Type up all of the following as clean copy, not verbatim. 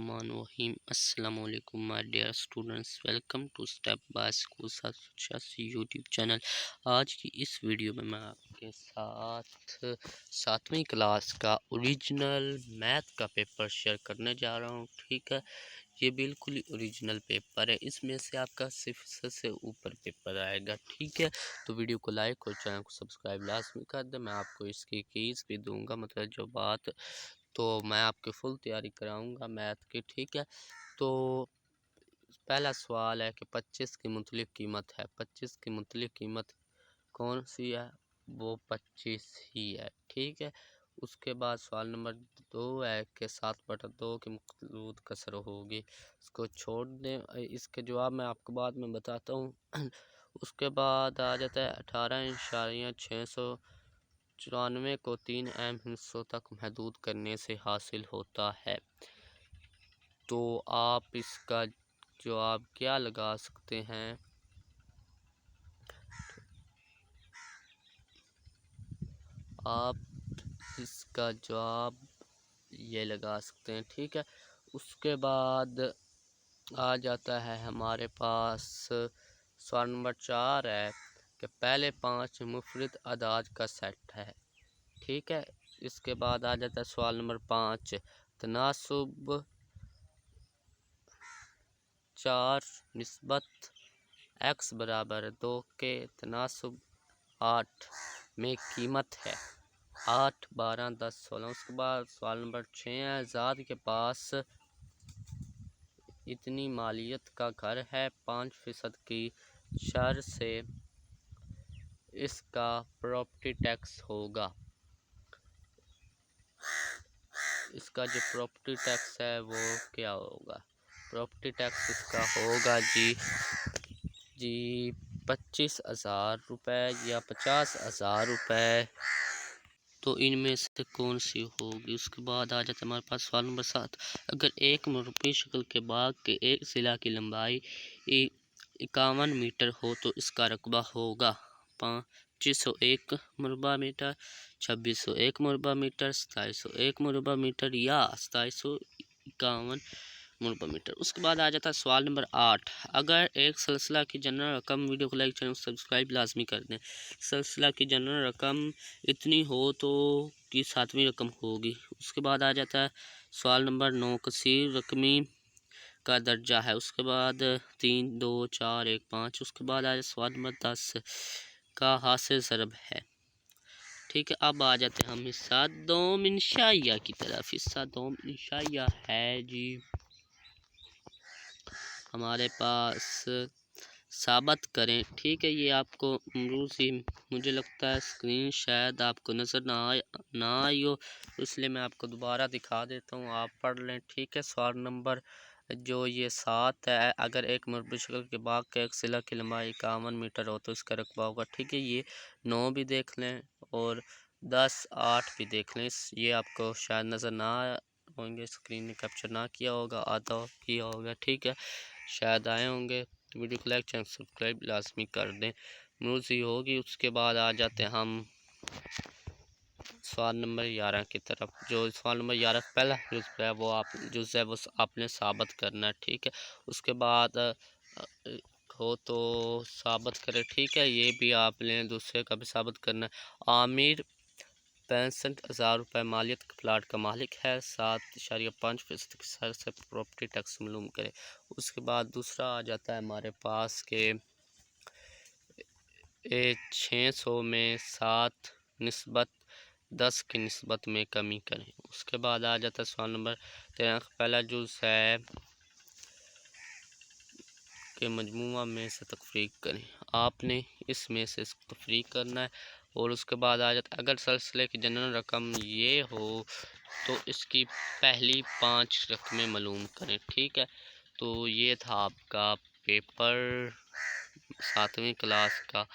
Bismillahirrahmanirrahim. Assalamu alaikum my dear students. Welcome to Step by School Success YouTube channel. आज की इस video में मैं आपके साथ सातवीं क्लास का ओरिजिनल मैथ का पेपर शेयर करने जा रहा हूँ। ठीक है, ये बिल्कुल ही ओरिजिनल पेपर है, इसमें से आपका सिर्फ से ऊपर पेपर आएगा। ठीक है, तो वीडियो को लाइक और चैनल को सब्सक्राइब लाजमी कर दें। मैं आपको इसकी कीज़ भी दूंगा, मतलब जो बात, तो मैं आपकी फुल तैयारी कराऊंगा मैथ की। ठीक है, तो पहला सवाल है कि 25 की मुतलिक कीमत है। 25 की मुतलिक कीमत कौन सी है? वो 25 ही है। ठीक है, उसके बाद सवाल नंबर 2 है कि 7/2 की मखलूत कसर होगी। इसको छोड़ दें, इसके जवाब मैं आपको बाद में बताता हूँ। उसके बाद आ जाता है 18.694 को 3 अहम हिस्सों तक महदूद करने से हासिल होता है। तो आप इसका जवाब क्या लगा सकते हैं? आप इसका जवाब ये लगा सकते हैं। ठीक है, उसके बाद आ जाता है हमारे पास सवाल नंबर 4 है कि पहले 5 मुफरद अदाद का सेट है। ठीक है, इसके बाद आ जाता है सवाल नंबर 5, तनासुब 4 निस्बत x बराबर 2 के तनासुब 8 में कीमत है 8, 12, 10, 16। उसके बाद सवाल नंबर 6 है, ज़ाद के पास इतनी मालियत का घर है 5% की शर्त से इसका प्रॉपर्टी टैक्स होगा। इसका जो प्रॉपर्टी टैक्स है वो क्या होगा? प्रॉपर्टी टैक्स इसका होगा जी 25,000 रुपये या 50,000 रुपये। तो इनमें से कौन सी होगी? उसके बाद आ जाता है हमारे पास सवाल नंबर 7, अगर एक मुरब्बी शक्ल के बाग के एक ज़िला की लंबाई 51 मीटर हो तो इसका रकबा होगा 2501 मुरबा मीटर, 2601 मुरबा मीटर, 2701 मुरबा मीटर या 2751 मुरबा मीटर। उसके बाद आ जाता है सवाल नंबर 8, अगर एक सिलसिला की जनरल रकम, वीडियो को लाइक चैनल सब्सक्राइब लाजमी कर दें, सिलसिला की जनरल रकम इतनी हो तो की 7वीं रकम होगी। उसके बाद आ जाता है सवाल नंबर 9, कसीर रकमी का दर्जा है। उसके बाद 3, 2, 4, 1, 5। उसके बाद आ जाए सवाल नंबर 10 का हासिल ज़रब है। ठीक है, अब आ जाते हैं हम हिस्सा दोम इंशाइया की तरफ। हिस्सा दोम इंशाइया है जी हमारे पास साबित करें। ठीक है, ये आपको रूसी मुझे लगता है स्क्रीन शायद आपको नज़र ना आई हो, इसलिए मैं आपको दोबारा दिखा देता हूँ, आप पढ़ लें। ठीक है, सवाल नंबर जो ये 7 है, अगर एक मुरब्बी शक्ल के बाग के एक ज़िला की लंबाई 51 मीटर हो तो इसका रकबा होगा। ठीक है, ये 9 भी देख लें और 10, 8 भी देख लें। ये आपको शायद नज़र ना होंगे, स्क्रीन ने कैप्चर ना किया होगा, आधा किया होगा। ठीक है, शायद आए होंगे। तो वीडियो को लाइक चैनल सब्सक्राइब लाजमी कर दें, मूर्ति होगी। उसके बाद आ जाते हैं हम सवाल नंबर 11 की तरफ। जो सवाल नंबर 11 पहला जुज़ है वो आपने साबित करना है। ठीक है, उसके बाद हो तो साबित करें। ठीक है, ये भी आपने दूसरे का भी साबित करना है। आमिर 65,000 रुपये मालियत के प्लाट का मालिक है, 7.5% की शर्त से प्रॉपर्टी टैक्स मालूम करें। उसके बाद दूसरा आ जाता है हमारे पास के 600 में 7 निस्बत 10 की निस्बत में कमी करें। उसके बाद आ जाता है सवाल नंबर 13 का पहला जुज़ है के मजमूआ में से तफरीक करें। आपने इसमें से तफरीक करना है। और उसके बाद आ जाता है अगर सिलसिले की जनरल रकम ये हो तो इसकी पहली 5 रकमें मालूम करें। ठीक है, तो ये था आपका पेपर 7वीं क्लास का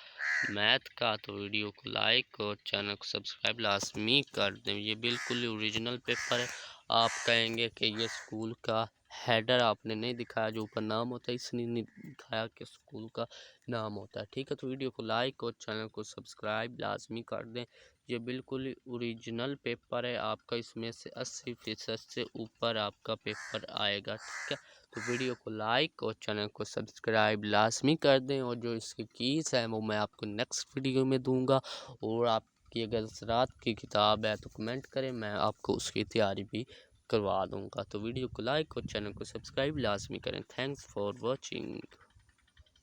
मैथ का। तो वीडियो को लाइक और चैनल को सब्सक्राइब लाजमी कर दें। ये बिल्कुल ओरिजिनल पेपर है, आप कहेंगे कि ये स्कूल का ہیڈر آپ نے نہیں دکھایا، جو اوپر نام ہوتا ہے اس نے نہیں دکھایا کہ اسکول کا نام ہوتا ہے، ٹھیک ہے۔ تو ویڈیو کو لائک اور چینل کو سبسکرائب لازمی کر دیں۔ یہ بالکل اوریجنل پیپر ہے آپ کا، اس میں سے 80% سے اوپر آپ کا پیپر آئے گا، ٹھیک ہے۔ تو ویڈیو کو لائک اور چینل کو سبسکرائب لازمی کر دیں، اور جو اس کی کیز ہے وہ میں آپ کو نیکسٹ ویڈیو میں دوں گا، اور آپ کی اگر زراعت کی کتاب ہے تو کمنٹ کریں، میں آپ کو اس کی تیاری بھی کروا دوں گا۔ تو ویڈیو کو لائک اور چینل کو سبسکرائب لازمی کریں۔ Thanks for watching.